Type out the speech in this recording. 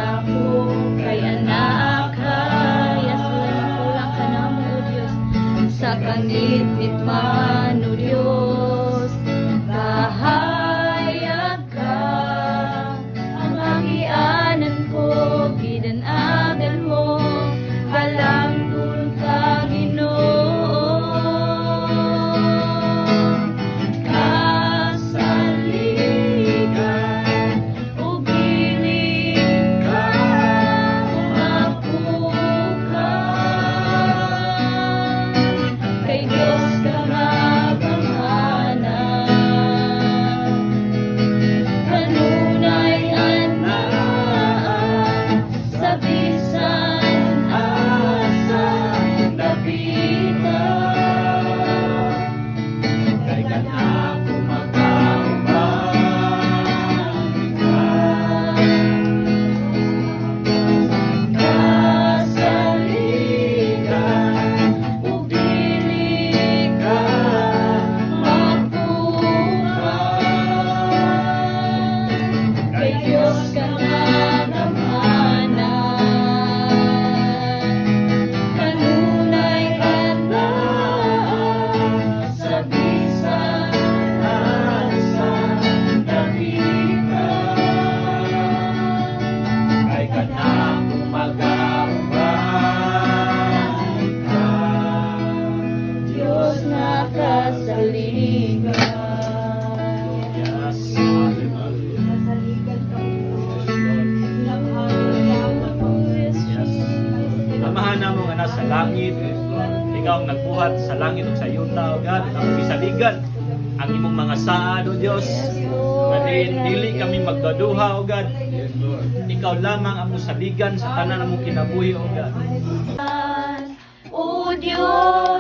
ako kay anak kaya kulang ka na mo, Diyos. Sa kangit-ngit man, O Diyos, kahayag ka. Ang agianan ko, ginanagan mo, halangdon ka, Ginoo. Kasaligan, ugiling ka, umapo ka. Kay Diyos ka magamhanan, kanunay anaan, sa bisan asa dapitan. Kay kanako kasaligan, ug dili ka mapuka. Kay Diyos ka magamhanan, kanunay anaan, sa bisan asa dapitan. Kay kanako magauban ka, Diyos na kasaligan. Yes. Kasaligan ka, Yes. Amahan na mo nga nasa langit, ikaw ang nagbuhat sa langit ug sa yuta, O God, ang bisaligan ang imong mga saad, O Dios. Dili kami magdaduha, O God. Ikaw lamang ang musaligan sa tanan among kinabuhi, O God. O Diyos,